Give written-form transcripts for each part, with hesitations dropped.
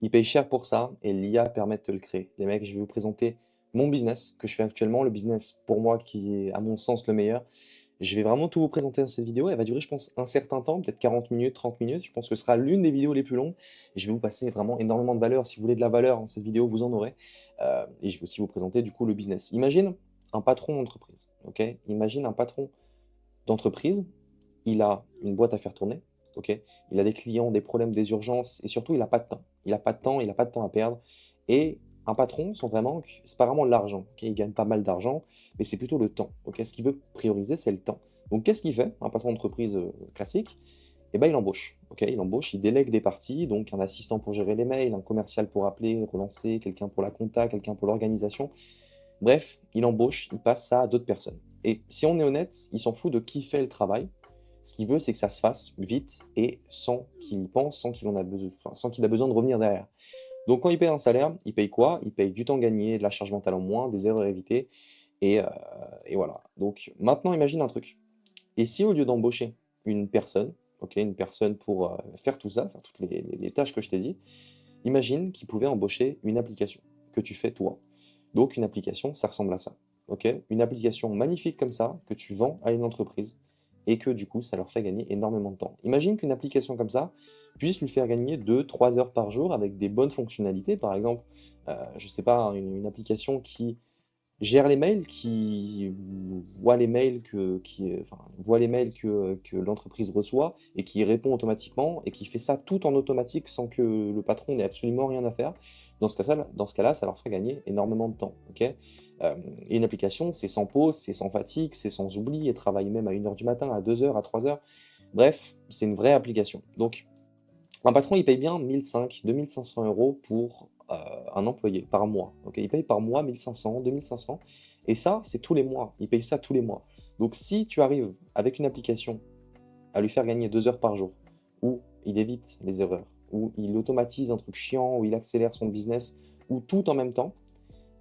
Ils payent cher pour ça et l'IA permet de te le créer. Les mecs, je vais vous présenter mon business que je fais actuellement, le business pour moi qui est à mon sens le meilleur. Je vais vraiment tout vous présenter dans cette vidéo. Elle va durer, je pense, un certain temps, peut-être 40 minutes, 30 minutes. Je pense que ce sera l'une des vidéos les plus longues. Et je vais vous passer vraiment énormément de valeur. Si vous voulez de la valeur dans cette vidéo, vous en aurez. Et je vais aussi vous présenter du coup le business. Imagine un patron d'entreprise. Ok. Imagine un patron d'entreprise. Il a une boîte à faire tourner. Ok. Il a des clients, des problèmes, des urgences. Et surtout, il n'a pas de temps. Il n'a pas de temps, il n'a pas de temps à perdre. Et un patron, son vrai manque, c'est pas vraiment l'argent. Ok, il gagne pas mal d'argent, mais c'est plutôt le temps. Ok, ce qu'il veut prioriser, c'est le temps. Donc, qu'est-ce qu'il fait, un patron d'entreprise classique? Eh ben, il embauche. Ok, il embauche, il délègue des parties, donc un assistant pour gérer les mails, un commercial pour appeler, relancer, quelqu'un pour la compta, quelqu'un pour l'organisation. Bref, il embauche, il passe ça à d'autres personnes. Et si on est honnête, il s'en fout de qui fait le travail. Ce qu'il veut, c'est que ça se fasse vite et sans qu'il y pense, sans qu'il en a besoin, enfin, sans qu'il a besoin de revenir derrière. Donc quand il paye un salaire, il paye quoi? Il paye du temps gagné, de la charge mentale en moins, des erreurs évitées, et, euh, et voilà. Donc maintenant, imagine un truc. Et si au lieu d'embaucher une personne, ok, une personne pour faire tout ça, faire toutes les tâches que je t'ai dit, imagine qu'il pouvait embaucher une application que tu fais toi. Donc une application, ça ressemble à ça. Ok, une application magnifique comme ça que tu vends à une entreprise et que du coup, ça leur fait gagner énormément de temps. Imagine qu'une application comme ça puisse lui faire gagner 2, 3 heures par jour avec des bonnes fonctionnalités. Par exemple, je sais pas, hein, une application qui gère les mails, qui voit les mails enfin, voit les mails que l'entreprise reçoit et qui répond automatiquement et qui fait ça tout en automatique sans que le patron n'ait absolument rien à faire. Dans ce cas-là, ça leur ferait gagner énormément de temps, OK? Et une application, c'est sans pause, c'est sans fatigue, c'est sans oubli, elle travaille même à 1 heure du matin, à 2 heures, à 3 heures. Bref, c'est une vraie application. Donc un patron, il paye bien 1 500, 2 500 € pour, un employé par mois, OK? Il paye par mois 1 500, 2 500 et ça, c'est tous les mois. Il paye ça tous les mois. Donc si tu arrives avec une application à lui faire gagner 2 heures par jour, où il évite les erreurs, où il automatise un truc chiant, où il accélère son business, ou tout en même temps,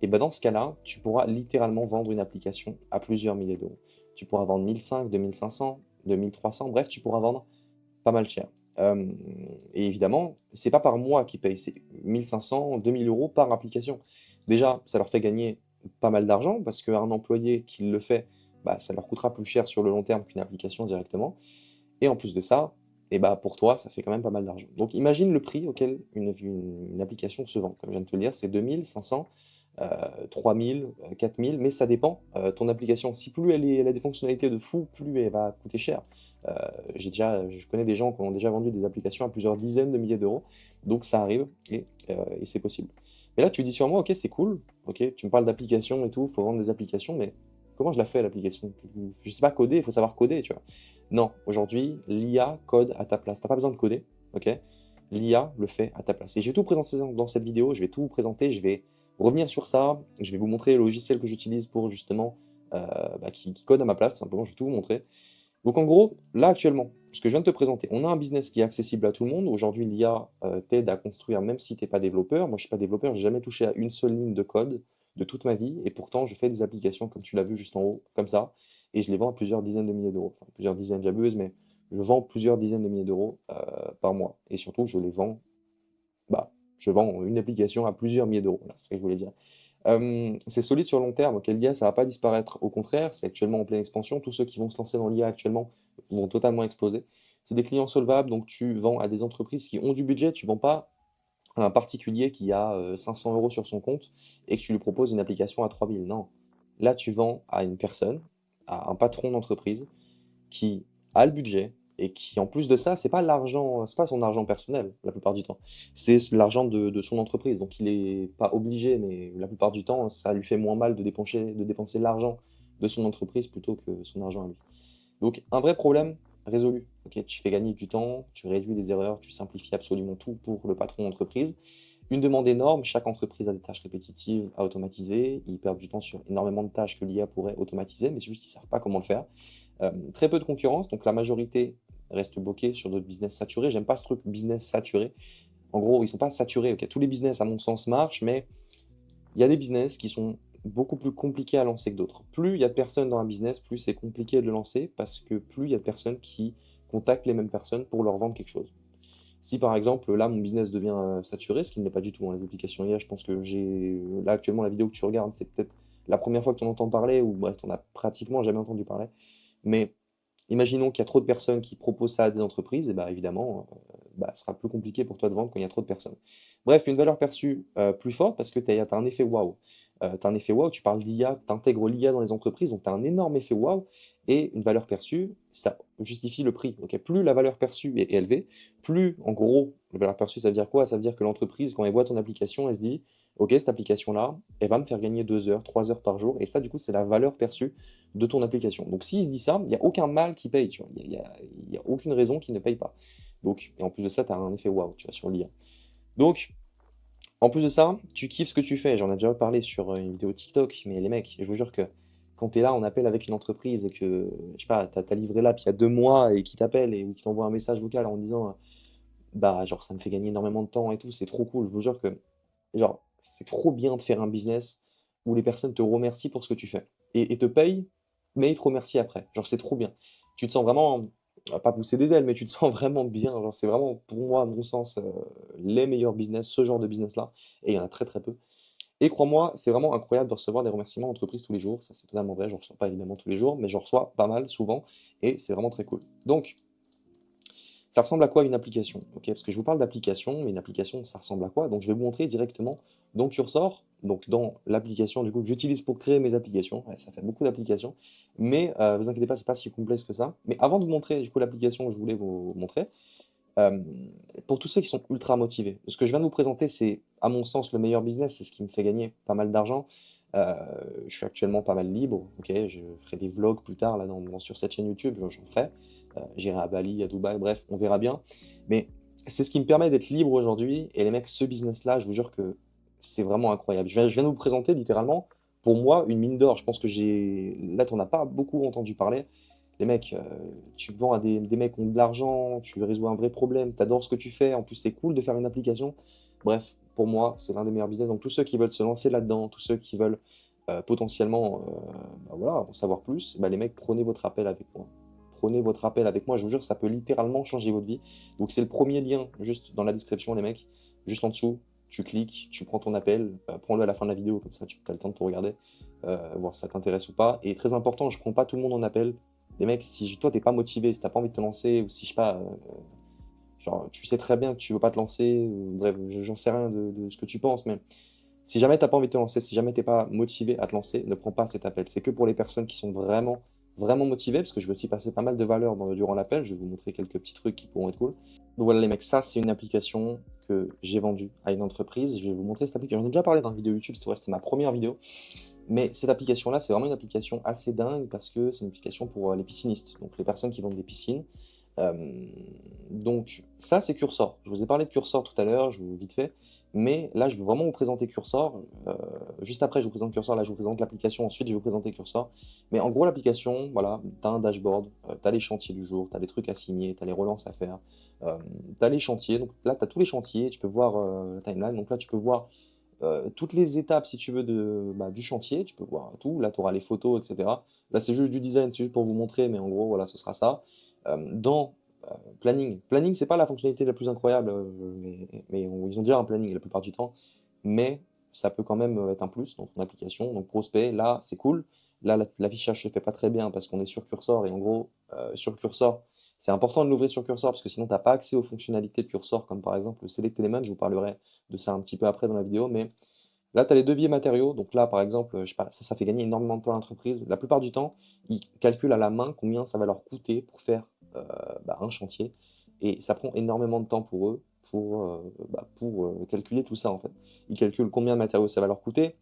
et ben dans ce cas-là, tu pourras littéralement vendre une application à plusieurs milliers d'euros. Tu pourras vendre 1 500, 2 500, 2 300, bref, tu pourras vendre pas mal cher. Hem Et évidemment, c'est pas par mois qu'ils payent, c'est 1 500, 2 000 € par application. Déjà, ça leur fait gagner pas mal d'argent parce qu'un employé qui le fait, bah, ça leur coûtera plus cher sur le long terme qu'une application directement et en plus de ça, et bah, pour toi, ça fait quand même pas mal d'argent. Donc imagine le prix auquel une application se vend. Comme je viens de te le dire, c'est 2 500, 3 000, 4 000, mais ça dépend, ton application. Si plus elle a des fonctionnalités de fou, plus elle va coûter cher. Heu, je connais des gens qui ont déjà vendu des applications à plusieurs dizaines de milliers d'euros, donc ça arrive et c'est possible. Mais là, tu dis sur moi: «OK, c'est cool, OK, tu me parles d'applications et tout, faut vendre des applications, mais comment je la fais l'application? Je sais pas coder, il faut savoir coder», tu vois? Non, aujourd'hui, l'IA code à ta place. Tu as pas besoin de coder, OK? L'IA le fait à ta place et je vais tout présenter dans cette vidéo, je vais tout vous présenter, je vais revenir sur ça, je vais vous montrer le logiciel que j'utilise pour justement, bah, qui code à ma place, tout simplement, je vais tout vous montrer. Donc en gros, là actuellement, ce que je viens de te présenter, on a un business qui est accessible à tout le monde. Aujourd'hui, l'IA, t'aide à construire même si tu es pas développeur. Moi, je suis pas développeur, j'ai jamais touché à une seule ligne de code de toute ma vie et pourtant je fais des applications comme tu l'as vu juste en haut, comme ça et je les vends à plusieurs dizaines de milliers d'euros. Enfin, plusieurs dizaines, j'abuse, mais je vends plusieurs dizaines de milliers d'euros, par mois et surtout je les vends, bah, je vends une application à plusieurs milliers d'euros. Voilà, c'est ce que je voulais dire. C'est solide sur le long terme, OK, l'IA, ça va pas disparaître. Au contraire, c'est actuellement en pleine expansion. Tous ceux qui vont se lancer dans l'IA actuellement vont totalement exploser. C'est des clients solvables, donc tu vends à des entreprises qui ont du budget. Tu vends pas à un particulier qui a 500 € sur son compte et que tu lui proposes une application à 3 000. Non. Là, tu vends à une personne, à un patron d'entreprise qui a le budget et qui, en plus de ça, c'est pas son argent personnel la plupart du temps. C'est l'argent de son entreprise. Donc il est pas obligé, mais la plupart du temps, ça lui fait moins mal de dépenser l'argent de son entreprise plutôt que son argent à lui. Donc un vrai problème résolu. OK, tu fais gagner du temps, tu réduis les erreurs, tu simplifies absolument tout pour le patron d'entreprise. Une demande énorme, chaque entreprise a des tâches répétitives à automatiser, ils perdent du temps sur énormément de tâches que l'IA pourrait automatiser, mais c'est juste qu'ils savent pas comment le faire. Très peu de concurrence, donc la majorité reste bloquée sur d'autres business saturés. J'aime pas ce truc business saturé. En gros, ils sont pas saturés, OK? Tous les business, à mon sens, marchent, mais il y a des business qui sont beaucoup plus compliqués à lancer que d'autres. Plus il y a de personnes dans un business, plus c'est compliqué de le lancer parce que plus il y a de personnes qui contactent les mêmes personnes pour leur vendre quelque chose. Si par exemple, là, mon business devient saturé, ce qui n'est pas du tout dans les applications IA, je pense que là actuellement, la vidéo que tu regardes, c'est peut-être la première fois que tu en entends parler, ou bref, tu en as pratiquement jamais entendu parler. Mais imaginons qu'il y a trop de personnes qui proposent ça à des entreprises, et bah évidemment, bah, ce sera plus compliqué pour toi de vendre quand il y a trop de personnes. Bref, une valeur perçue plus forte parce que tu as un effet waouh. Tu as un effet waouh, tu parles d'IA, tu intègres l'IA dans les entreprises, donc tu as un énorme effet waouh et une valeur perçue, ça justifie le prix. Ok. Plus la valeur perçue est élevée, plus en gros, la valeur perçue, ça veut dire quoi? Ça veut dire que l'entreprise, quand elle voit ton application, elle se dit, ok, cette application-là, elle va me faire gagner 2 heures, 3 heures par jour, et ça, du coup, c'est la valeur perçue de ton application. Donc s'il se dit ça, il n'y a aucun mal qui paye, tu vois. Il y a aucune raison qu'il ne paye pas. Donc, et en plus de ça, tu as un effet waouh, tu vois, sur l'IA. Donc, en plus de ça, tu kiffes ce que tu fais. J'en ai déjà parlé sur une vidéo TikTok, mais les mecs, je vous jure que quand tu es là en appel avec une entreprise et que, je sais pas, tu as livré là, puis il y a 2 mois et qui t'appelle ou qui t'envoie un message vocal en disant, bah, genre, ça me fait gagner énormément de temps et tout, c'est trop cool. Je vous jure que, genre, c'est trop bien de faire un business où les personnes te remercient pour ce que tu fais et te payent, mais ils te remercient après. Genre, c'est trop bien. Tu te sens vraiment, pas pousser des ailes, mais tu te sens vraiment bien. Genre, c'est vraiment, pour moi, à mon sens, les meilleurs business, ce genre de business-là, et il y en a très très peu. Et crois-moi, c'est vraiment incroyable de recevoir des remerciements d'entreprise tous les jours. Ça, c'est totalement vrai. J'en reçois pas évidemment tous les jours, mais j'en reçois pas mal, souvent, et c'est vraiment très cool. Donc, ça ressemble à quoi une application? Ok, parce que je vous parle d'application, mais une application, ça ressemble à quoi? Donc je vais vous montrer directement dans Cursor, donc dans l'application du coup que j'utilise pour créer mes applications. Ouais, ça fait beaucoup d'applications, mais vous inquiétez pas, c'est pas si complexe que ça. Mais avant de vous montrer du coup l'application que je voulais vous montrer, euh, pour tous ceux qui sont ultra motivés, ce que je viens de vous présenter, c'est à mon sens le meilleur business, c'est ce qui me fait gagner pas mal d'argent. Euh, je suis actuellement pas mal libre, ok, je ferai des vlogs plus tard là sur cette chaîne YouTube, j'en ferai. J'irai à Bali, à Dubaï, bref, on verra bien. Mais c'est ce qui me permet d'être libre aujourd'hui. Et les mecs, ce business-là, je vous jure que c'est vraiment incroyable. Je viens de vous présenter littéralement, pour moi, une mine d'or. Je pense que j'ai. Là, tu n'en as pas beaucoup entendu parler. Les mecs, tu vends à des mecs qui ont de l'argent, tu résous un vrai problème, tu adores ce que tu fais. En plus, c'est cool de faire une application. Bref, pour moi, c'est l'un des meilleurs business. Donc, tous ceux qui veulent se lancer là-dedans, tous ceux qui veulent potentiellement bah voilà, en savoir plus, bah les mecs, prenez votre appel avec moi. Prenez votre appel avec moi, je vous jure, ça peut littéralement changer votre vie. Donc c'est le premier lien, juste dans la description, les mecs, juste en dessous, tu cliques, tu prends ton appel, prends-le à la fin de la vidéo, comme ça tu as le temps de tout regarder, voir si ça t'intéresse ou pas. Et très important, je prends pas tout le monde en appel. Les mecs, si toi t'es pas motivé, si t'as pas envie de te lancer, ou si je sais pas, genre tu sais très bien que tu veux pas te lancer, ou, bref, j'en sais rien de ce que tu penses, mais si jamais t'as pas envie de te lancer, si jamais t'es pas motivé à te lancer, ne prends pas cet appel. C'est que pour les personnes qui sont vraiment, vraiment motivées, parce que je vais aussi passer pas mal de valeurs durant l'appel. Je vais vous montrer quelques petits trucs qui pourront être cool. Donc voilà les mecs, ça c'est une application que j'ai vendue à une entreprise. Je vais vous montrer cette application. J'en ai déjà parlé dans une vidéo YouTube, c'était ma première vidéo. Mais cette application-là, c'est vraiment une application assez dingue parce que c'est une application pour les piscinistes, donc les personnes qui vendent des piscines. Donc ça, c'est Cursor. Je vous ai parlé de Cursor tout à l'heure, vite fait. Mais là, je veux vraiment vous présenter Cursor. Juste après, je vous présente Cursor. Là, je vous présente l'application. Ensuite, je vais vous présenter Cursor. Mais en gros, l'application, voilà, tu as un dashboard, tu as les chantiers du jour, tu as des trucs à signer, tu as les relances à faire, tu as les chantiers. Donc là, tu as tous les chantiers. Tu peux voir la timeline. Donc là, tu peux voir toutes les étapes, si tu veux, du chantier. Tu peux voir tout. Là, tu auras les photos, etc. Là, c'est juste du design, c'est juste pour vous montrer. Mais en gros, voilà, ce sera ça. Dans planning. Planning, c'est pas la fonctionnalité la plus incroyable, mais ils ont déjà un planning la plupart du temps, mais ça peut quand même être un plus dans ton application. Donc prospect, là, c'est cool. Là, l'affichage se fait pas très bien parce qu'on est sur Cursor et en gros, sur Cursor, c'est important de l'ouvrir sur Cursor parce que sinon, tu n'as pas accès aux fonctionnalités de Cursor, comme par exemple le Select Element. Je vous parlerai de ça un petit peu après dans la vidéo, mais là, tu as les devis et matériaux. Donc là, par exemple, je sais pas, ça fait gagner énormément de temps à l'entreprise. La plupart du temps, ils calculent à la main combien ça va leur coûter pour faire un chantier. Et ça prend énormément de temps pour eux pour calculer tout ça, en fait. Ils calculent combien de matériaux ça va leur coûter,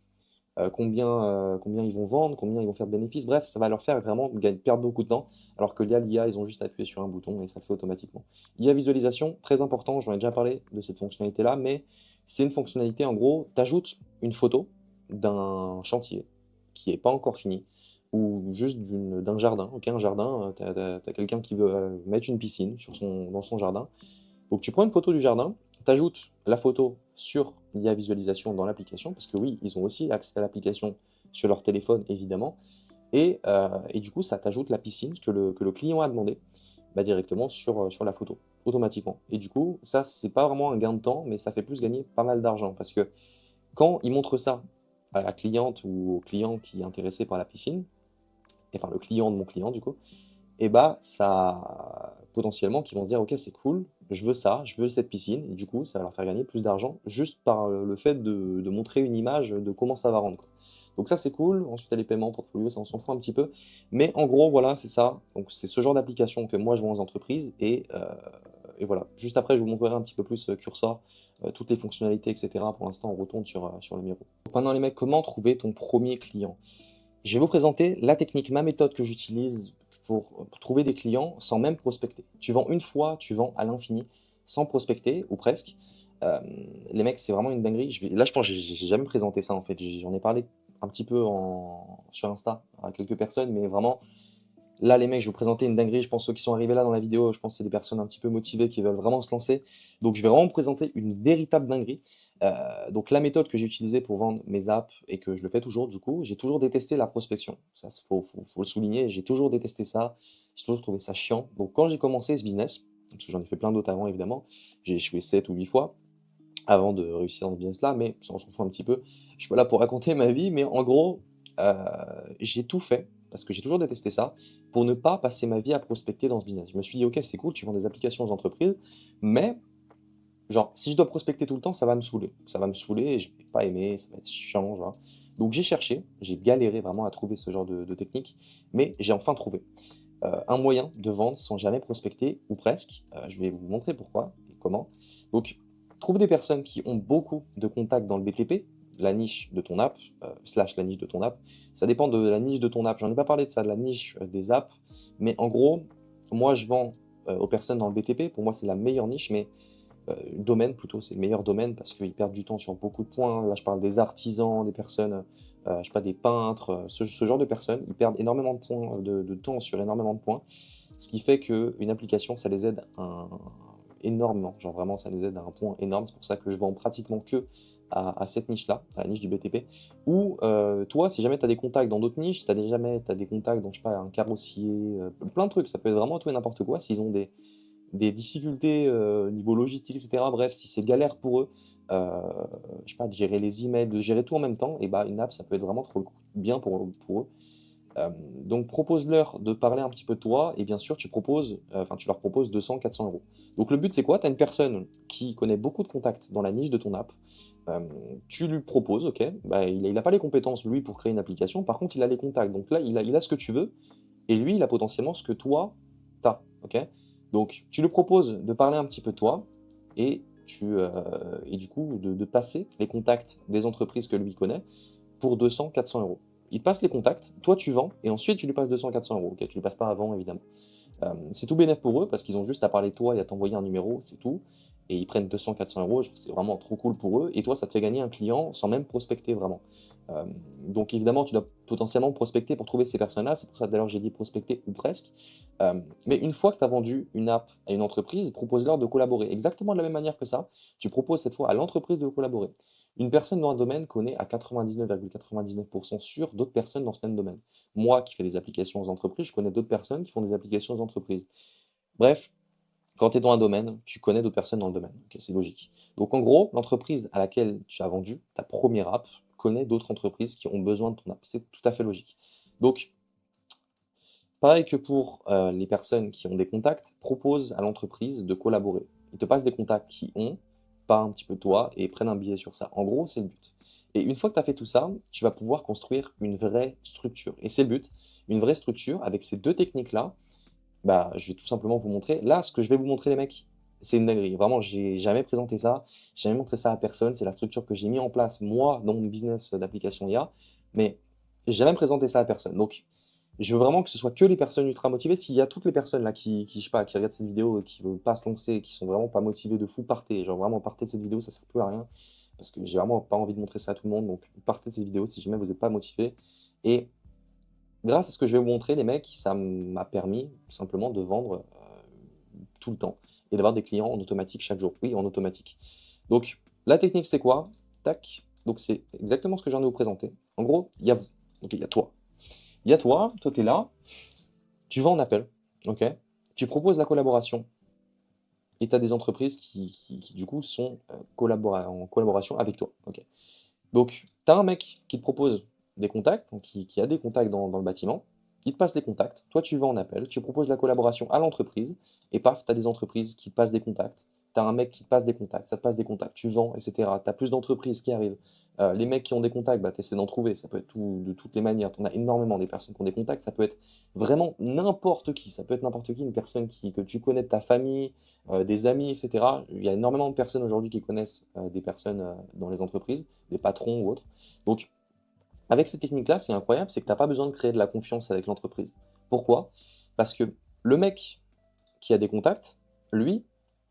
combien ils vont vendre, combien ils vont faire de bénéfices. Bref, ça va leur faire vraiment perdre beaucoup de temps. Alors que l'IA, ils ont juste appuyé sur un bouton et ça le fait automatiquement. IA visualisation, très important, j'en ai déjà parlé de cette fonctionnalité-là, mais c'est une fonctionnalité, en gros, tu ajoutes une photo d'un chantier qui n'est pas encore fini, ou juste d'un jardin. Ok, un jardin, tu as quelqu'un qui veut mettre une piscine dans son jardin. Donc tu prends une photo du jardin, tu ajoutes la photo sur l'IA visualisation dans l'application, parce que oui, ils ont aussi accès à l'application sur leur téléphone, évidemment. Et du coup, ça t'ajoute la piscine que le client a demandé bah, directement sur la photo. automatiquement. Et du coup, ça, c'est pas vraiment un gain de temps, mais ça fait plus gagner pas mal d'argent. Parce que quand ils montrent ça à la cliente ou au client qui est intéressé par la piscine, enfin le client de mon client du coup, et bah ça potentiellement qui vont se dire ok c'est cool, je veux ça, je veux cette piscine, et du coup ça va leur faire gagner plus d'argent juste par le fait de montrer une image de comment ça va rendre, quoi. Donc ça c'est cool, ensuite il y a les paiements, portfolio, ça on s'en fout un petit peu, mais en gros voilà c'est ça, donc c'est ce genre d'application que moi je vends aux entreprises, et voilà. Juste après je vous montrerai un petit peu plus Cursor, toutes les fonctionnalités etc. Pour l'instant on retourne sur le Miro. Donc maintenant les mecs, comment trouver ton premier client? Je vais vous présenter la technique, ma méthode que j'utilise pour trouver des clients sans même prospecter. Tu vends une fois, tu vends à l'infini, sans prospecter, ou presque. Euh, les mecs, c'est vraiment une dinguerie. Là, je pense que j'ai jamais présenté ça en fait. J'en ai parlé un petit peu sur Insta à quelques personnes, mais vraiment, là, les mecs, je vais vous présenter une dinguerie. Je pense ceux qui sont arrivés là dans la vidéo, je pense que c'est des personnes un petit peu motivées qui veulent vraiment se lancer. Donc, je vais vraiment vous présenter une véritable dinguerie. Donc, la méthode que j'ai utilisée pour vendre mes apps et que je le fais toujours, du coup, j'ai toujours détesté la prospection. Ça, faut le souligner. J'ai toujours détesté ça. J'ai toujours trouvé ça chiant. Donc, quand j'ai commencé ce business, parce que j'en ai fait plein d'autres avant, évidemment, j'ai échoué 7 ou 8 fois avant de réussir dans ce business-là, mais ça, on s'en fout un petit peu. Je suis pas là pour raconter ma vie, mais en gros, heu, j'ai tout fait, parce que j'ai toujours détesté ça, pour ne pas passer ma vie à prospecter dans ce business. Je me suis dit: «OK, c'est cool, tu vends des applications aux entreprises, mais genre, si je dois prospecter tout le temps, ça va me saouler. Ça va me saouler et je vais pas aimer, ça va être chiant, genre». Donc j'ai cherché, j'ai galéré vraiment à trouver ce genre de technique, mais j'ai enfin trouvé, un moyen de vendre sans jamais prospecter ou presque. Je vais vous montrer pourquoi et comment. Donc, trouve des personnes qui ont beaucoup de contacts dans le BTP, la niche de ton app, slash la niche de ton app. Ça dépend de la niche de ton app. J'en ai pas parlé de ça, de la niche, des apps, mais en gros, moi je vends, aux personnes dans le BTP. Pour moi, c'est la meilleure niche, mais domaine plutôt, c'est le meilleur domaine parce qu'ils perdent du temps sur beaucoup de points. Là, je parle des artisans, des personnes, je sais pas, des peintres, ce genre de personnes. Ils perdent énormément de points, de temps sur énormément de points. Ce qui fait qu'une application, ça les aide énormément. Genre vraiment, ça les aide à un point énorme. C'est pour ça que je vends pratiquement que à cette niche-là, à la niche du BTP. Ou toi, si jamais tu as des contacts dans d'autres niches, si jamais tu as des contacts dans, je sais pas, un carrossier, plein de trucs, ça peut être vraiment tout et n'importe quoi. S'ils ont des difficultés, niveau logistique et cetera. Bref, si c'est galère pour eux, heu, je sais pas, de gérer les emails, de gérer tout en même temps, et bah, une app, ça peut être vraiment trop bien pour eux. Donc propose-leur de parler un petit peu de toi et bien sûr tu leur proposes 200-400 €. Donc le but c'est quoi? Tu as une personne qui connaît beaucoup de contacts dans la niche de ton app, hem, tu lui proposes, OK, bah, il a pas les compétences lui pour créer une application, par contre il a les contacts, donc là il a ce que tu veux et lui il a potentiellement ce que toi tu as, OK? Donc tu lui proposes de parler un petit peu de toi et et du coup de passer les contacts des entreprises que lui connaît pour 200-400 €. Il passe les contacts, toi tu vends et ensuite tu lui passes 200-400 €. OK, tu lui passes pas avant évidemment. C'est tout bénef pour eux parce qu'ils ont juste à parler de toi et à t'envoyer un numéro, c'est tout, et ils prennent 200-400 €, genre c'est vraiment trop cool pour eux et toi ça te fait gagner un client sans même prospecter vraiment. Donc évidemment tu dois potentiellement prospecter pour trouver ces personnes-là, c'est pour ça d'ailleurs j'ai dit prospecter ou presque. Mais une fois que tu as vendu une app à une entreprise, propose-leur de collaborer exactement de la même manière que ça. Tu proposes cette fois à l'entreprise de collaborer. Une personne dans un domaine connaît à 99,99 % sûr d'autres personnes dans ce même domaine. Moi qui fais des applications aux entreprises, je connais d'autres personnes qui font des applications aux entreprises. Bref, quand tu es dans un domaine, tu connais d'autres personnes dans le domaine. OK, c'est logique. Donc en gros, l'entreprise à laquelle tu as vendu ta première app connaît d'autres entreprises qui ont besoin de ton app. C'est tout à fait logique. Donc pareil que pour, les personnes qui ont des contacts, propose à l'entreprise de collaborer. Ils te passent des contacts qui ont, pas un petit peu toi et prennent un billet sur ça. En gros, c'est le but. Et une fois que tu as fait tout ça, tu vas pouvoir construire une vraie structure et c'est le but. Une vraie structure avec ces 2 techniques-là, bah, je vais tout simplement vous montrer. Là, ce que je vais vous montrer les mecs, c'est une dinguerie. Vraiment, j'ai jamais présenté ça, j'ai jamais montré ça à personne. C'est la structure que j'ai mis en place moi dans mon business, d'application IA, mais j'ai jamais présenté ça à personne. Donc je veux vraiment que ce soit que les personnes ultra motivées. S'il y a toutes les personnes là qui je sais pas, qui regardent cette vidéo et qui veulent pas se lancer, qui sont vraiment pas motivées de fou, partez. Genre vraiment partez de cette vidéo, ça sert plus à rien. Parce que j'ai vraiment pas envie de montrer ça à tout le monde. Donc partez de cette vidéo si jamais vous êtes pas motivé. Et grâce à ce que je vais vous montrer, les mecs, ça m'a permis tout simplement de vendre tout le temps et d'avoir des clients en automatique chaque jour. Oui, en automatique. Donc la technique, c'est quoi? Tac. Donc c'est exactement ce que je viens de vous présenter. En gros, il y a vous. Ok, il y a toi. Il y a toi tu es là, tu vends en appel, OK? Tu proposes la collaboration et tu as des entreprises qui, du coup, sont en collaboration avec toi. Ok. Donc, tu as un mec qui te propose des contacts, donc qui a des contacts dans le bâtiment, il te passe des contacts, toi tu vas en appel, tu proposes la collaboration à l'entreprise, et paf, tu as des entreprises qui te passent des contacts, tu as un mec qui te passe des contacts, ça te passe des contacts, tu vends, etc. Tu as plus d'entreprises qui arrivent. Les mecs qui ont des contacts, bah, tu essaies d'en trouver, ça peut être de toutes les manières, tu en as énormément des personnes qui ont des contacts, ça peut être vraiment n'importe qui, ça peut être n'importe qui, une personne que tu connais de ta famille, des amis, etc. Il y a énormément de personnes aujourd'hui qui connaissent des personnes dans les entreprises, des patrons ou autres. Donc, avec cette technique-là, ce qui est incroyable, c'est que tu n'as pas besoin de créer de la confiance avec l'entreprise. Pourquoi? Parce que le mec qui a des contacts, lui,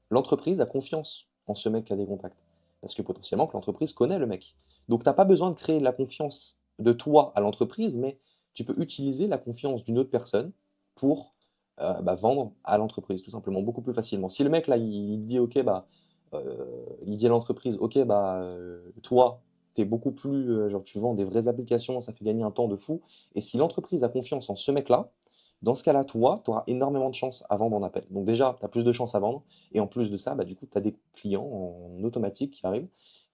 l'entreprise a confiance en ce mec qui a des contacts. Parce que potentiellement que l'entreprise connaît le mec. Donc tu n'as pas besoin de créer de la confiance de toi à l'entreprise, mais tu peux utiliser la confiance d'une autre personne pour vendre à l'entreprise, tout simplement, beaucoup plus facilement. Si le mec là, il dit ok, il dit à l'entreprise, ok, toi, tu es beaucoup plus, genre tu vends des vraies applications, ça fait gagner un temps de fou. Et si l'entreprise a confiance en ce mec-là, dans ce cas-là, toi, tu auras énormément de chances à vendre en appel. Donc déjà, tu as plus de chances à vendre. Et en plus de ça, du coup, tu as des clients en automatique qui arrivent.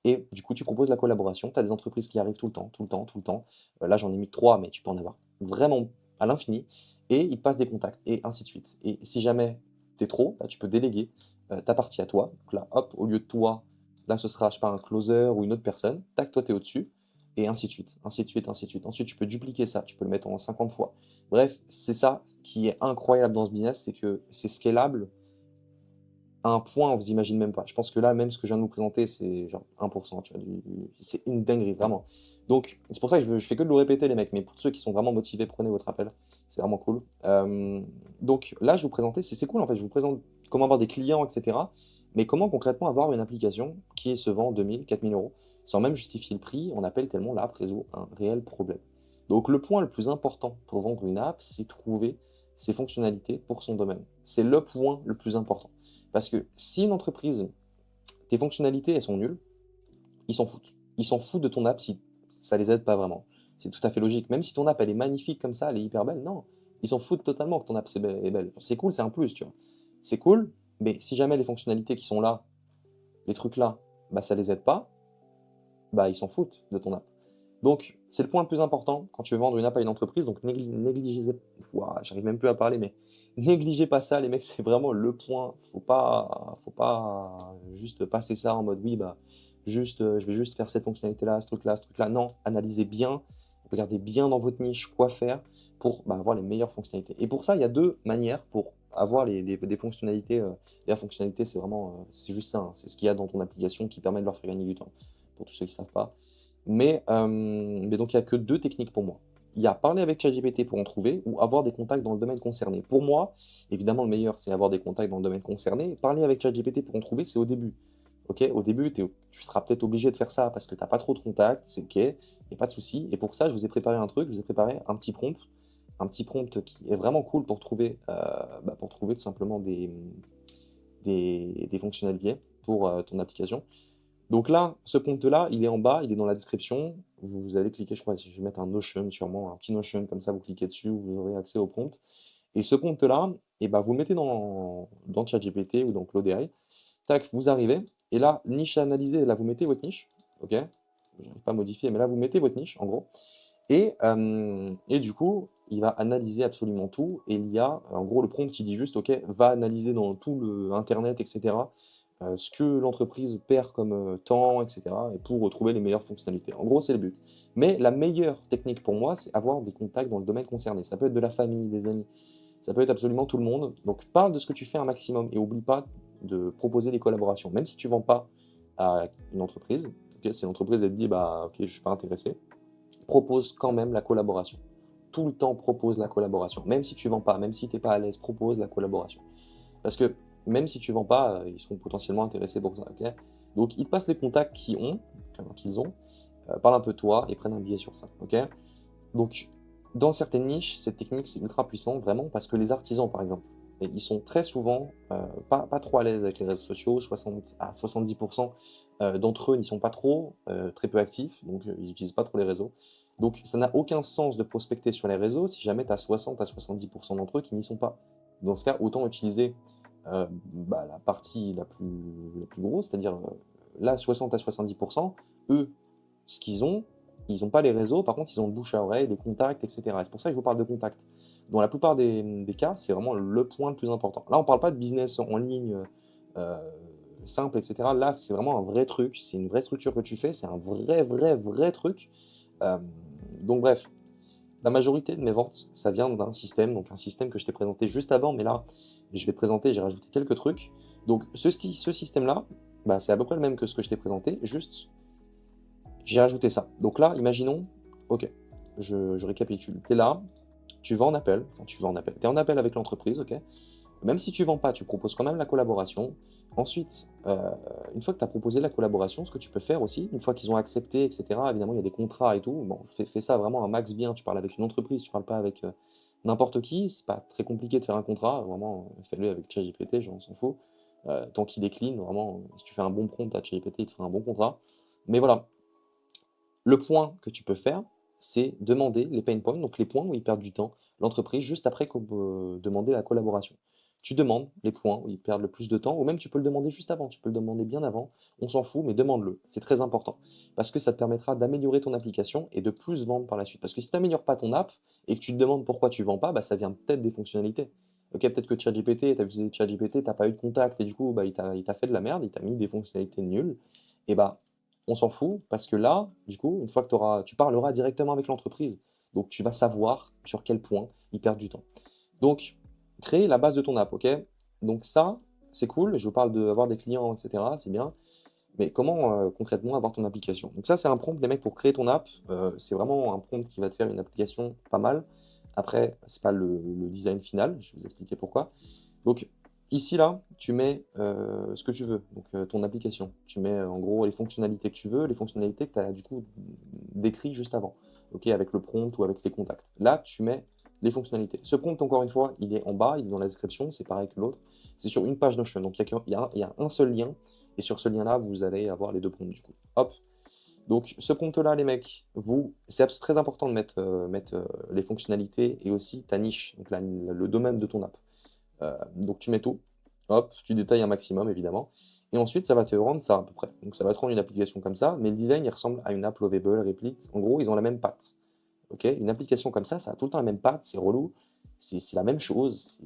Et du coup, tu proposes la collaboration. Tu as des entreprises qui arrivent tout le temps, tout le temps, tout le temps. Là, j'en ai mis que 3, mais tu peux en avoir vraiment à l'infini. Et ils te passent des contacts, et ainsi de suite. Et si jamais tu es trop, tu peux déléguer ta partie à toi. Donc là, hop, au lieu de toi, là, ce sera, je sais pas, un closer ou une autre personne. Tac, toi, tu es au-dessus. Et ainsi de suite, ainsi de suite, ainsi de suite. Ensuite, tu peux dupliquer ça. Tu peux le mettre en 50 fois. Bref, c'est ça qui est incroyable dans ce business, c'est que c'est scalable à un point, on vous imagine même pas. Je pense que là, même ce que je viens de vous présenter, c'est genre 1%, tu vois, c'est une dinguerie, vraiment. Donc, c'est pour ça que je fais que de le répéter, les mecs, mais pour ceux qui sont vraiment motivés, prenez votre appel, c'est vraiment cool. Donc là, je vous présentais, c'est cool en fait, je vous présente comment avoir des clients, etc. Mais comment concrètement avoir une application qui se vend 2000, 4000 euros, sans même justifier le prix, on appelle tellement l'app résout un réel problème. Donc, le point le plus important pour vendre une app, c'est trouver ses fonctionnalités pour son domaine. C'est le point le plus important. Parce que si une entreprise, tes fonctionnalités, elles sont nulles, ils s'en foutent. Ils s'en foutent de ton app si ça les aide pas vraiment. C'est tout à fait logique. Même si ton app, elle est magnifique comme ça, elle est hyper belle, non. Ils s'en foutent totalement que ton app est belle. C'est cool, c'est un plus, tu vois. C'est cool, mais si jamais les fonctionnalités qui sont là, les trucs là, ça les aide pas, ils s'en foutent de ton app. Donc, c'est le point le plus important quand tu veux vendre une app à une entreprise. Donc, négligez, ouah, j'arrive même plus à parler, mais négligez pas ça, les mecs, c'est vraiment le point. Faut pas juste passer ça en mode oui, juste, je vais juste faire cette fonctionnalité-là, ce truc-là. Non, analysez bien, regardez bien dans votre niche quoi faire pour avoir les meilleures fonctionnalités. Et pour ça, il y a deux manières pour avoir des fonctionnalités. La fonctionnalité, c'est vraiment, c'est juste ça, hein, c'est ce qu'il y a dans ton application qui permet de leur faire gagner du temps, pour tous ceux qui ne savent pas. Mais donc, il n'y a que deux techniques pour moi. Il y a parler avec ChatGPT pour en trouver ou avoir des contacts dans le domaine concerné. Pour moi, évidemment, le meilleur, c'est avoir des contacts dans le domaine concerné. Parler avec ChatGPT pour en trouver, c'est au début. Ok, au début, tu seras peut-être obligé de faire ça parce que tu n'as pas trop de contacts, c'est ok, il n'y a pas de souci. Et pour ça, je vous ai préparé un truc, je vous ai préparé un petit prompt qui est vraiment cool pour trouver tout simplement des fonctionnalités pour ton application. Donc là, ce prompt-là, il est en bas, il est dans la description. Vous allez cliquer, je crois, je vais mettre un Notion sûrement, un petit Notion, comme ça vous cliquez dessus, vous aurez accès au prompt. Et ce prompt-là, vous le mettez dans ChatGPT ou dans Claude AI. Tac, vous arrivez, et là, niche à analyser, là vous mettez votre niche, ok? Je n'arrive pas à modifier, mais là vous mettez votre niche, en gros. Et du coup, il va analyser absolument tout, et il y a, en gros, le prompt, il dit juste, ok, va analyser dans tout le Internet, etc., ce que l'entreprise perd comme temps, etc., et pour retrouver les meilleures fonctionnalités. En gros, c'est le but. Mais la meilleure technique pour moi, c'est avoir des contacts dans le domaine concerné. Ça peut être de la famille, des amis, ça peut être absolument tout le monde. Donc, parle de ce que tu fais un maximum et oublie pas de proposer des collaborations. Même si tu ne vends pas à une entreprise, ok, si l'entreprise elle te dit, ok, je ne suis pas intéressé, propose quand même la collaboration. Tout le temps, propose la collaboration. Même si tu ne vends pas, même si tu n'es pas à l'aise, propose la collaboration. Parce que même si tu ne vends pas, ils seront potentiellement intéressés pour ça. Okay, donc, ils te passent les contacts qu'ils ont, parlent un peu de toi et prennent un billet sur ça. Okay, donc, dans certaines niches, cette technique, c'est ultra puissant, vraiment, parce que les artisans, par exemple, ils sont très souvent pas trop à l'aise avec les réseaux sociaux. 60 à 70% d'entre eux n'y sont pas trop, très peu actifs, donc ils n'utilisent pas trop les réseaux. Donc, ça n'a aucun sens de prospecter sur les réseaux si jamais tu as 60 à 70% d'entre eux qui n'y sont pas. Dans ce cas, autant utiliser bah, la partie la plus grosse, c'est-à-dire là, 60 à 70%, eux, ce qu'ils ont, ils n'ont pas les réseaux, par contre, ils ont le bouche à oreille, les contacts, etc. Et c'est pour ça que je vous parle de contacts. Dans la plupart des cas, c'est vraiment le point le plus important. Là, on ne parle pas de business en ligne euh, simple, etc. Là, c'est vraiment un vrai truc, c'est une vraie structure que tu fais, c'est un vrai truc. Euh, donc bref, la majorité de mes ventes, ça vient d'un système, donc un système que je t'ai présenté juste avant, mais là, je vais te présenter, j'ai rajouté quelques trucs. Donc ce système-là, bah, c'est à peu près le même que ce que je t'ai présenté, juste j'ai rajouté ça. Donc là, imaginons, ok, je récapitule. Tu es là, tu vas en appel, enfin tu vas en appel, tu es en appel avec l'entreprise, ok. Même si tu vends pas, tu proposes quand même la collaboration. Ensuite, une fois que tu as proposé la collaboration, ce que tu peux faire aussi, une fois qu'ils ont accepté, etc., évidemment, il y a des contrats et tout. Bon, fais ça vraiment un max bien. Tu parles avec une entreprise, tu parles pas avec n'importe qui. C'est pas très compliqué de faire un contrat. Vraiment, fais-le avec ChatGPT, on s'en fout. Tant qu'il décline, vraiment, si tu fais un bon prompt à ChatGPT, il te fera un bon contrat. Mais voilà, le point que tu peux faire, c'est demander les pain points, donc les points où ils perdent du temps, l'entreprise, juste après demander la collaboration. Tu demandes les points où ils perdent le plus de temps, ou même tu peux le demander juste avant, tu peux le demander bien avant, on s'en fout, mais demande-le, c'est très important, parce que ça te permettra d'améliorer ton application et de plus vendre par la suite. Parce que si tu n'améliores pas ton app et que tu te demandes pourquoi tu ne vends pas, bah, ça vient peut-être des fonctionnalités. Ok, peut-être que ChatGPT, tu as utilisé ChatGPT, tu n'as pas eu de contact, et du coup, bah, il t'a fait de la merde, il t'a mis des fonctionnalités nulles, et bah, on s'en fout parce que là, du coup, une fois que tu parleras directement avec l'entreprise. Donc, tu vas savoir sur quel point ils perdent du temps. Donc, créer la base de ton app, ok? Donc ça, c'est cool. Je vous parle d'avoir des clients, etc. C'est bien. Mais comment concrètement avoir ton application? Donc ça, c'est un prompt, les mecs, pour créer ton app. C'est vraiment un prompt qui va te faire une application pas mal. Après, c'est pas le design final. Je vais vous expliquer pourquoi. Donc, ici, là, tu mets ce que tu veux, donc ton application. Tu mets en gros les fonctionnalités que tu veux, les fonctionnalités que tu as du coup décrit juste avant, ok, avec le prompt ou avec les contacts. Là, tu mets les fonctionnalités. Ce prompt, encore une fois, il est en bas, il est dans la description, c'est pareil que l'autre. C'est sur une page Notion, donc il y a un seul lien, et sur ce lien-là, vous allez avoir les deux prompts du coup. Hop. Donc, ce prompt-là, les mecs, c'est très important de mettre les fonctionnalités et aussi ta niche, donc le domaine de ton app. Donc tu mets tout, hop, tu détailles un maximum évidemment, et ensuite ça va te rendre ça à peu près. Donc ça va te rendre une application comme ça, mais le design il ressemble à une app Lovable, Replit. En gros, ils ont la même patte. Ok, une application comme ça a tout le temps la même patte, c'est relou, c'est la même chose.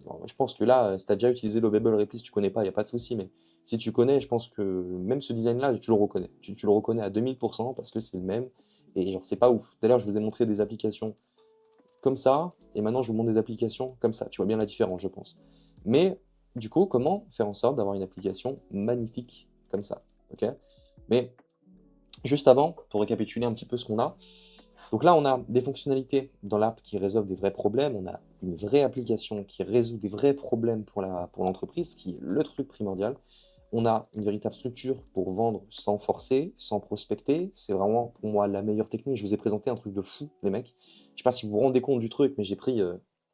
Alors, je pense que là, si tu as déjà utilisé Lovable, Replit, si tu connais pas, il n'y a pas de souci, mais si tu connais, je pense que même ce design-là, tu le reconnais. Tu le reconnais à 2000% parce que c'est le même, et genre c'est pas ouf. D'ailleurs, je vous ai montré des applications comme ça, et maintenant je vous montre des applications comme ça. Tu vois bien la différence, je pense. Mais du coup, comment faire en sorte d'avoir une application magnifique comme ça, ok? Mais juste avant, pour récapituler un petit peu ce qu'on a, donc là, on a des fonctionnalités dans l'app qui résolvent des vrais problèmes, on a une vraie application qui résout des vrais problèmes pour l'entreprise, qui est le truc primordial. On a une véritable structure pour vendre sans forcer, sans prospecter. C'est vraiment pour moi la meilleure technique. Je vous ai présenté un truc de fou, les mecs. Je sais pas si vous vous rendez compte du truc, mais j'ai pris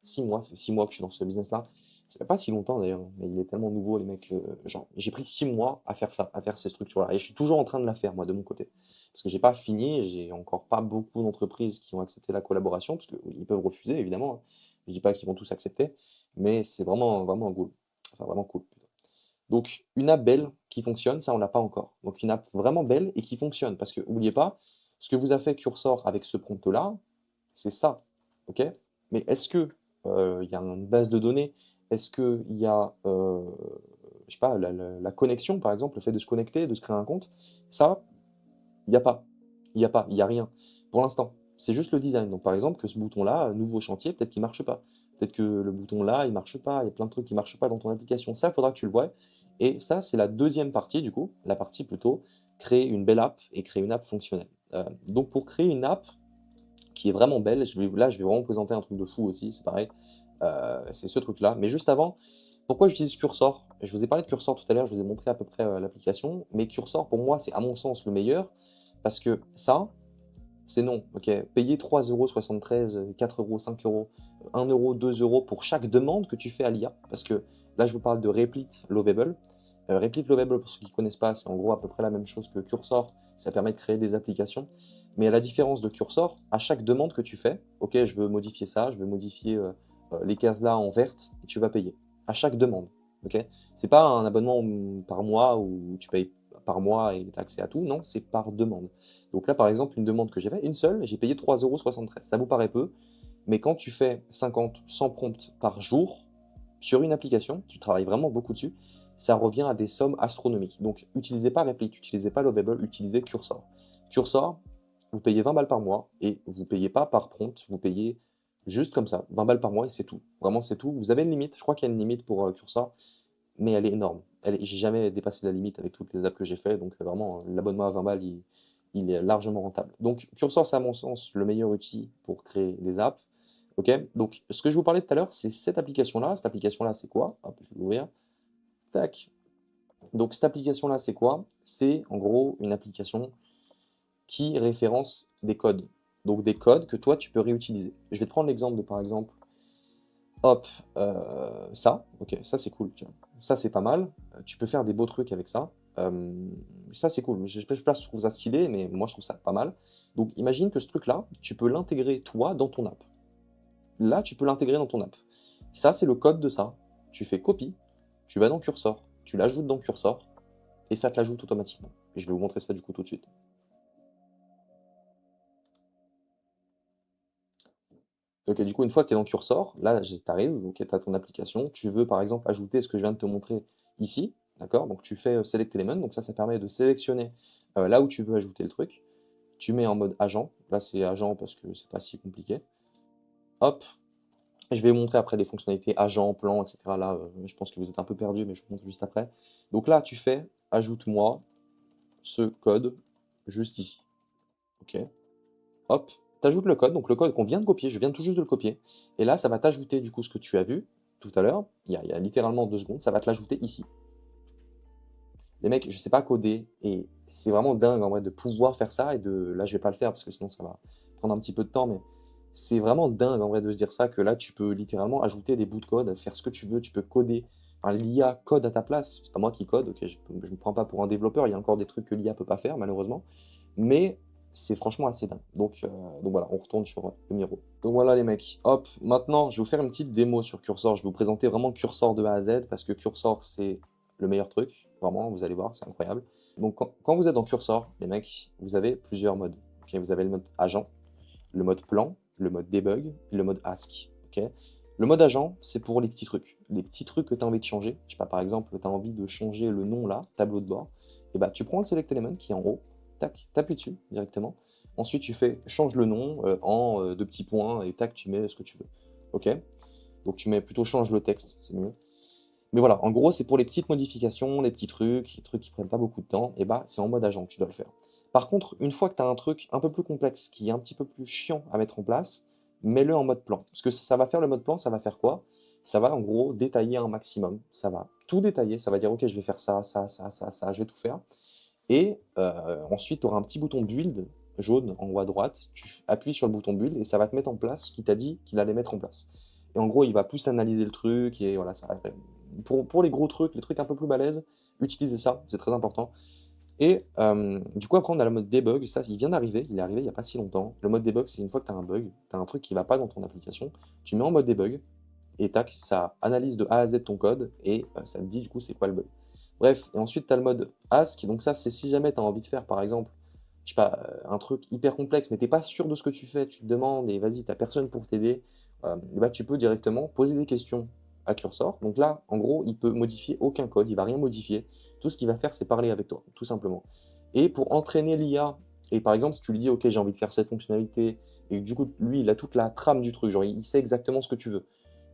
6 mois. Ça fait 6 mois que je suis dans ce business-là. Ça fait pas si longtemps d'ailleurs, mais il est tellement nouveau, les mecs. Genre, j'ai pris 6 mois à faire ça, à faire ces structures-là. Et je suis toujours en train de la faire, moi, de mon côté. Parce que j'ai pas fini, j'ai encore pas beaucoup d'entreprises qui ont accepté la collaboration, parce qu'ils peuvent refuser, évidemment, hein. Je dis pas qu'ils vont tous accepter, mais c'est vraiment cool. Enfin, vraiment cool. Donc, une app belle qui fonctionne, ça, on l'a pas encore. Donc, une app vraiment belle et qui fonctionne. Parce que, n'oubliez pas, ce que vous a fait Cursor avec ce prompt-là, c'est ça. OK? Mais est-ce que il y a une base de données? Est-ce qu'il y a, je sais pas, la connexion, par exemple, le fait de se connecter, de se créer un compte? Ça, il n'y a pas. Il n'y a pas, il n'y a rien. Pour l'instant, c'est juste le design. Donc, par exemple, que ce bouton-là, nouveau chantier, peut-être qu'il ne marche pas. Peut-être que le bouton-là, il ne marche pas. Il y a plein de trucs qui ne marchent pas dans ton application. Ça, il faudra que tu le vois. Et ça, c'est la deuxième partie, du coup. La partie plutôt, créer une belle app et créer une app fonctionnelle. Donc, pour créer une app qui est vraiment belle, là, je vais vraiment présenter un truc de fou aussi. C'est pareil. C'est ce truc-là. Mais juste avant, pourquoi j'utilise Cursor? Je vous ai parlé de Cursor tout à l'heure. Je vous ai montré à peu près l'application. Mais Cursor, pour moi, c'est à mon sens le meilleur. Parce que ça, c'est non, ok. Payer 3,73 €, 4 €, 5 €, 1 €, 2 € pour chaque demande que tu fais à l'IA. Parce que là, je vous parle de Replit Lovable. Replit Lovable, pour ceux qui ne connaissent pas, c'est en gros à peu près la même chose que Cursor. Ça permet de créer des applications. Mais à la différence de Cursor, à chaque demande que tu fais, ok, je veux modifier ça, je veux modifier les cases là en verte, et tu vas payer. à chaque demande. Ok? C'est pas un abonnement par mois où tu payes par mois et tu as accès à tout. Non, c'est par demande. Donc là, par exemple, une demande que j'ai faite, une seule, j'ai payé 3,73 €. Ça vous paraît peu, mais quand tu fais 50, 100 prompts par jour sur une application, tu travailles vraiment beaucoup dessus, ça revient à des sommes astronomiques. Donc, utilisez pas Replic, utilisez pas Lovable, utilisez Cursor. Cursor, vous payez 20 balles par mois et vous payez pas par prompt, vous payez juste comme ça, 20 balles par mois et c'est tout. Vraiment, c'est tout. Vous avez une limite, je crois qu'il y a une limite pour Cursor, mais elle est énorme. J'ai jamais dépassé la limite avec toutes les apps que j'ai fait, donc vraiment, l'abonnement à 20 balles, il est largement rentable. Donc, Cursor, c'est à mon sens le meilleur outil pour créer des apps. Ok? Donc, ce que je vous parlais tout à l'heure, c'est cette application-là. Cette application-là, c'est quoi? Hop, je vais l'ouvrir. Tac. Donc, cette application-là, c'est quoi? C'est en gros une application qui référence des codes. Donc, des codes que toi, tu peux réutiliser. Je vais te prendre l'exemple de, par exemple, hop, ça. Ok, ça, c'est cool. Tu vois. Ça, c'est pas mal. Tu peux faire des beaux trucs avec ça. Ça, c'est cool. Je sais pas si tu trouves ça stylé, mais moi, je trouve ça pas mal. Donc, imagine que ce truc-là, tu peux l'intégrer, toi, dans ton app. Là, tu peux l'intégrer dans ton app. Ça, c'est le code de ça. Tu fais copie, tu vas dans Cursor, tu l'ajoutes dans Cursor, et ça te l'ajoute automatiquement. Et je vais vous montrer ça du coup tout de suite. Ok, du coup, une fois que tu es dans Cursor, là, tu arrives, ok, tu as ton application, tu veux par exemple ajouter ce que je viens de te montrer ici, d'accord? Donc tu fais Select Element, donc ça permet de sélectionner là où tu veux ajouter le truc. Tu mets en mode agent, là c'est agent parce que c'est pas si compliqué. Hop, je vais vous montrer après les fonctionnalités agent, plan, etc. Là, je pense que vous êtes un peu perdu, mais je vous montre juste après. Donc là, tu fais ajoute-moi ce code juste ici. Ok. Hop, tu ajoutes le code, donc le code qu'on vient de copier, je viens tout juste de le copier. Et là, ça va t'ajouter du coup ce que tu as vu tout à l'heure, il y a littéralement 2 secondes, ça va te l'ajouter ici. Les mecs, je sais pas coder, et c'est vraiment dingue en vrai de pouvoir faire ça, et de... Là, je vais pas le faire parce que sinon ça va prendre un petit peu de temps, mais c'est vraiment dingue en vrai de se dire ça, que là, tu peux littéralement ajouter des bouts de code, faire ce que tu veux, tu peux coder. Enfin, l'IA code à ta place, c'est pas moi qui code, ok, je me prends pas pour un développeur, il y a encore des trucs que l'IA peut pas faire, malheureusement, mais c'est franchement assez dingue. Donc voilà, on retourne sur le Miro. Donc voilà les mecs, hop, maintenant je vais vous faire une petite démo sur Cursor, je vais vous présenter vraiment Cursor de A à Z, parce que Cursor c'est le meilleur truc, vraiment, vous allez voir, c'est incroyable. Donc quand vous êtes dans Cursor, les mecs, vous avez plusieurs modes. Ok, vous avez le mode agent, le mode plan, le mode debug, et le mode ask. Ok, le mode agent, c'est pour les petits trucs que tu as envie de changer. Je sais pas, par exemple, tu as envie de changer le nom là, tableau de bord, et bah tu prends le select element qui est en haut, tac, t'appuies dessus directement. Ensuite, tu fais change le nom en 2 petits points et tac, tu mets ce que tu veux. Ok? Donc tu mets plutôt change le texte, c'est mieux. Mais voilà, en gros, c'est pour les petites modifications, les trucs qui prennent pas beaucoup de temps, et bah c'est en mode agent que tu dois le faire. Par contre, une fois que tu as un truc un peu plus complexe, qui est un petit peu plus chiant à mettre en place, mets-le en mode plan. Parce que ça va faire le mode plan, ça va faire quoi? Ça va en gros détailler un maximum. Ça va tout détailler, ça va dire ok, je vais faire ça, ça, ça, ça, ça, je vais tout faire. Et ensuite, tu auras un petit bouton build jaune en haut à droite. Tu appuies sur le bouton build et ça va te mettre en place ce qu'il t'a dit qu'il allait mettre en place. Et en gros, il va plus analyser le truc et voilà, ça va faire... Pour les gros trucs, les trucs un peu plus balèzes, utilisez ça, c'est très important. Et du coup, après, on a le mode debug. Ça, il vient d'arriver, il est arrivé il n'y a pas si longtemps. Le mode debug, c'est une fois que tu as un bug, tu as un truc qui ne va pas dans ton application, tu mets en mode debug et tac, ça analyse de A à Z ton code et ça te dit du coup c'est quoi le bug. Bref, et ensuite tu as le mode ask, donc ça c'est si jamais tu as envie de faire par exemple, je sais pas, un truc hyper complexe, mais t'es pas sûr de ce que tu fais, tu te demandes et vas-y, t'as personne pour t'aider, et bah, tu peux directement poser des questions à Cursor. Donc là, en gros, il peut modifier aucun code, il va rien modifier. Tout ce qu'il va faire, c'est parler avec toi, tout simplement. Et pour entraîner l'IA, et par exemple, si tu lui dis, ok, j'ai envie de faire cette fonctionnalité, et du coup, lui, il a toute la trame du truc, genre il sait exactement ce que tu veux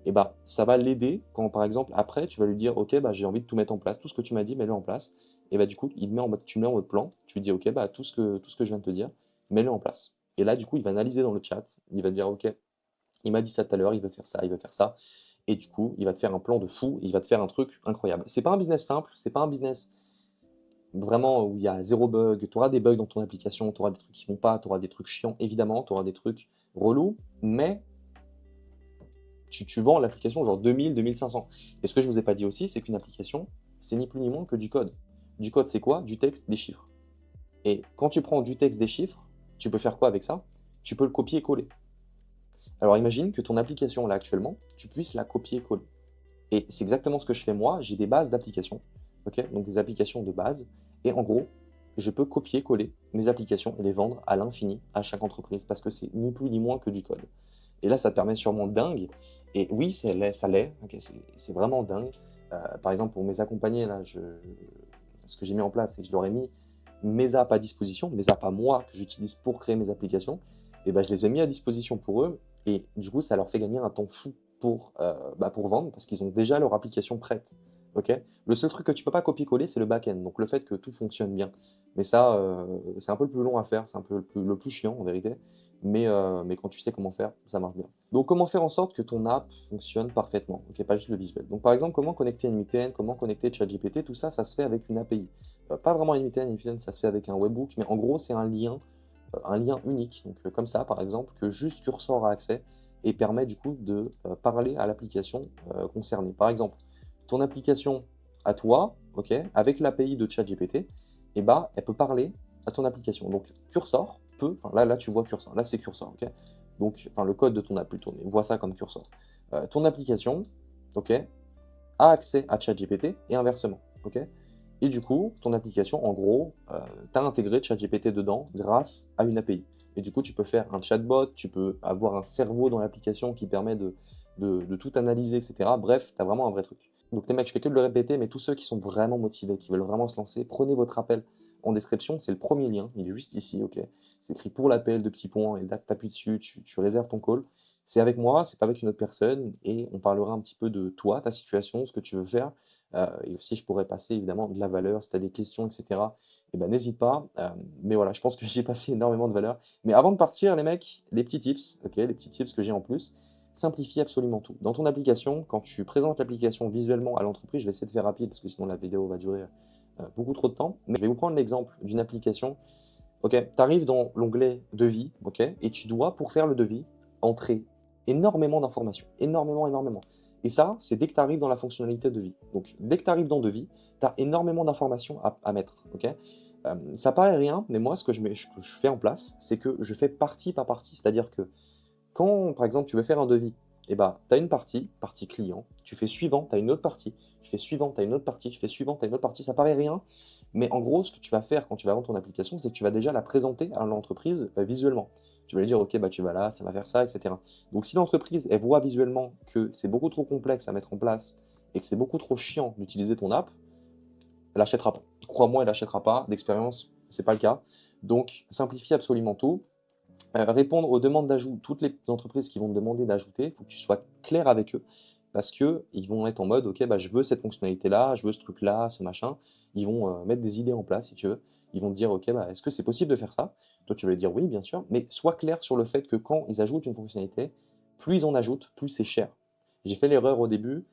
et bah, ça va l'aider quand, par exemple, après, tu vas lui dire, OK, bah, j'ai envie de tout mettre en place, tout ce que tu m'as dit, mets-le en place. Et bah, du coup, il met en mode, tu le mets en mode plan, tu lui dis, OK, bah, tout ce que je viens de te dire, mets-le en place. Et là, du coup, il va analyser dans le chat, il va dire, OK, il m'a dit ça tout à l'heure, il veut faire ça, il veut faire ça. Et du coup, il va te faire un plan de fou, il va te faire un truc incroyable. C'est pas un business simple, c'est pas un business vraiment où il y a zéro bug. Tu auras des bugs dans ton application, tu auras des trucs qui vont pas, tu auras des trucs chiants, évidemment, tu auras des trucs relous, mais tu vends l'application genre 2000, 2500. Et ce que je ne vous ai pas dit aussi, c'est qu'une application, c'est ni plus ni moins que du code. Du code, c'est quoi? Du texte, des chiffres. Et quand tu prends du texte, des chiffres, tu peux faire quoi avec ça? Tu peux le copier-coller. Alors imagine que ton application, là, actuellement, tu puisses la copier-coller. Et c'est exactement ce que je fais moi. J'ai des bases d'applications, ok? Donc des applications de base. Et en gros, je peux copier-coller mes applications et les vendre à l'infini à chaque entreprise parce que c'est ni plus ni moins que du code. Et là, ça te permet sûrement dingue. Et oui, ça l'est, ok, c'est vraiment dingue. Par exemple, pour mes accompagnés, là, ce que j'ai mis en place, c'est que je leur ai mis mes apps à disposition, mes apps à moi que j'utilise pour créer mes applications. Et ben, je les ai mis à disposition pour eux. Et du coup, ça leur fait gagner un temps fou pour vendre parce qu'ils ont déjà leur application prête. Ok. Le seul truc que tu peux pas copier-coller, c'est le back-end. Donc le fait que tout fonctionne bien. Mais ça, c'est un peu le plus long à faire, c'est un peu le plus chiant en vérité. Mais quand tu sais comment faire, ça marche bien. Donc comment faire en sorte que ton app fonctionne parfaitement, ok, pas juste le visuel. Donc par exemple, comment connecter une VPN, comment connecter ChatGPT, tout ça, ça se fait avec une API. Pas vraiment une VPN, ça se fait avec un webhook, mais en gros, c'est un lien unique. Donc comme ça, par exemple, que juste Cursor a accès et permet du coup de parler à l'application concernée. Par exemple, ton application à toi, ok, avec l'API de ChatGPT, eh ben, elle peut parler à ton application. Donc Cursor peut, enfin là tu vois Cursor, là c'est Cursor, ok. Donc, enfin le code de ton app plutôt, mais vois ça comme Cursor. Ton application, ok, a accès à ChatGPT et inversement, ok. Et du coup, ton application, en gros, tu as intégré ChatGPT dedans grâce à une API. Et du coup, tu peux faire un chatbot, tu peux avoir un cerveau dans l'application qui permet de tout analyser, etc. Bref, tu as vraiment un vrai truc. Donc les mecs, je fais que de le répéter, mais tous ceux qui sont vraiment motivés, qui veulent vraiment se lancer, prenez votre appel en description, c'est le premier lien, il est juste ici, ok. C'est écrit pour l'appel de petits points, et là, tu appuies dessus, tu réserves ton call. C'est avec moi, c'est pas avec une autre personne, et on parlera un petit peu de toi, ta situation, ce que tu veux faire, et aussi, je pourrais passer évidemment de la valeur, si tu as des questions, etc. Eh ben, n'hésite pas. Mais voilà, je pense que j'ai passé énormément de valeur. Mais avant de partir, les mecs, les petits tips, ok, les petits tips que j'ai en plus, simplifie absolument tout. Dans ton application, quand tu présentes l'application visuellement à l'entreprise, je vais essayer de faire rapide parce que sinon la vidéo va durer beaucoup trop de temps. Mais je vais vous prendre l'exemple d'une application. Ok, tu arrives dans l'onglet devis, ok, et tu dois, pour faire le devis, entrer énormément d'informations. Énormément, énormément. Et ça, c'est dès que tu arrives dans la fonctionnalité devis. Donc, dès que tu arrives dans devis, tu as énormément d'informations à mettre. Ok. Ça paraît rien, mais moi, ce que je fais en place, c'est que je fais partie par partie. C'est-à-dire que quand, par exemple, tu veux faire un devis, eh ben, tu as une partie client, tu fais suivant, tu as une autre partie, tu fais suivant, tu as une autre partie, tu fais suivant, tu as une autre partie, ça paraît rien, mais en gros, ce que tu vas faire quand tu vas vendre ton application, c'est que tu vas déjà la présenter à l'entreprise visuellement. Tu vas lui dire, OK, bah, tu vas là, ça va faire ça, etc. Donc, si l'entreprise, elle voit visuellement que c'est beaucoup trop complexe à mettre en place et que c'est beaucoup trop chiant d'utiliser ton app, elle n'achètera pas. Crois-moi, elle n'achètera pas. D'expérience, c'est pas le cas. Donc, simplifie absolument tout. Répondre aux demandes d'ajout, toutes les entreprises qui vont te demander d'ajouter, il faut que tu sois clair avec eux parce qu'ils vont être en mode, OK, bah, je veux cette fonctionnalité-là, je veux ce truc-là, ce machin. Ils vont mettre des idées en place, si tu veux. Ils vont te dire, OK, bah, est-ce que c'est possible de faire ça? Toi, tu vas leur dire oui, bien sûr, mais sois clair sur le fait que quand ils ajoutent une fonctionnalité, plus ils en ajoutent, plus c'est cher. J'ai fait l'erreur au début,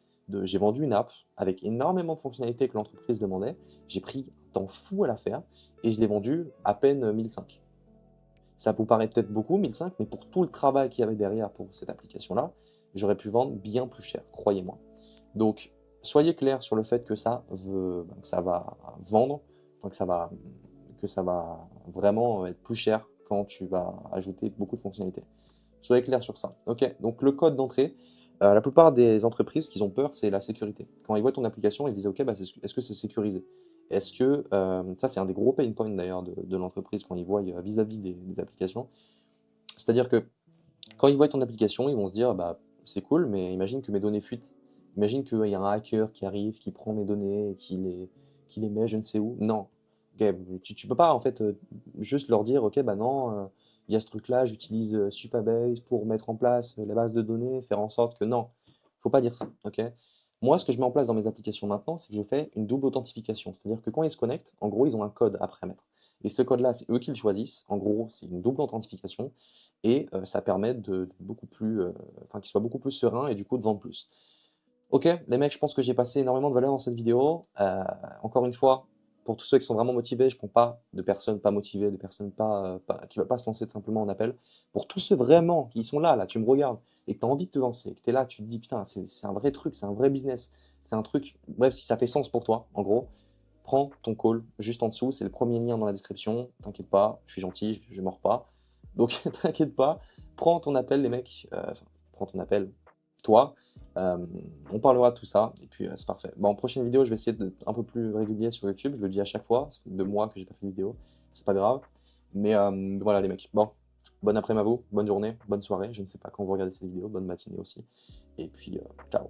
j'ai vendu une app avec énormément de fonctionnalités que l'entreprise demandait. J'ai pris un temps fou à la faire et je l'ai vendue à peine 1005. Ça vous paraît peut-être beaucoup, 1005, mais pour tout le travail qu'il y avait derrière pour cette application-là, j'aurais pu vendre bien plus cher, croyez-moi. Donc, soyez clair sur le fait que ça va vendre, enfin, que ça va vraiment être plus cher quand tu vas ajouter beaucoup de fonctionnalités. Soyez clair sur ça. Ok, donc le code d'entrée, la plupart des entreprises, ce qu'ils ont peur, c'est la sécurité. Quand ils voient ton application, ils se disent, ok, bah, est-ce que c'est sécurisé? Est-ce que, ça c'est un des gros pain points d'ailleurs de l'entreprise quand ils voient vis-à-vis des applications. C'est-à-dire que quand ils voient ton application, ils vont se dire, bah, c'est cool, mais imagine que mes données fuitent. Imagine qu'il y a un hacker qui arrive, qui prend mes données et qui les met je ne sais où. Non. Ok, tu peux pas en fait juste leur dire, ok, bah non, il y a ce truc-là, j'utilise Supabase pour mettre en place la base de données, faire en sorte que non. Faut pas dire ça, ok? Moi, ce que je mets en place dans mes applications maintenant, c'est que je fais une double authentification. C'est-à-dire que quand ils se connectent, en gros, ils ont un code après à mettre. Et ce code-là, c'est eux qui le choisissent. En gros, c'est une double authentification et ça permet de beaucoup plus, enfin, qu'ils soient beaucoup plus sereins et du coup de vendre plus. Ok, les mecs, je pense que j'ai passé énormément de valeur dans cette vidéo. Encore une fois, pour tous ceux qui sont vraiment motivés, je ne prends pas de personnes pas motivées, de personnes qui ne veulent pas se lancer tout simplement en appel. Pour tous ceux vraiment qui sont là, tu me regardes et que tu as envie de te lancer, que tu es là, tu te dis putain, c'est un vrai truc, c'est un vrai business, c'est un truc, bref, si ça fait sens pour toi, en gros, prends ton call juste en dessous, c'est le premier lien dans la description, t'inquiète pas, je suis gentil, je ne mords pas. Donc t'inquiète pas, prends ton appel les mecs, enfin, prends ton appel, toi, On parlera de tout ça et puis, c'est parfait. Bon, prochaine vidéo, je vais essayer d'être un peu plus régulier sur YouTube, je le dis à chaque fois, ça fait 2 mois que j'ai pas fait de vidéo, c'est pas grave. Mais, voilà les mecs. Bon, bon après-midi à vous, bonne journée, bonne soirée, je ne sais pas quand vous regardez cette vidéo, bonne matinée aussi et puis, ciao.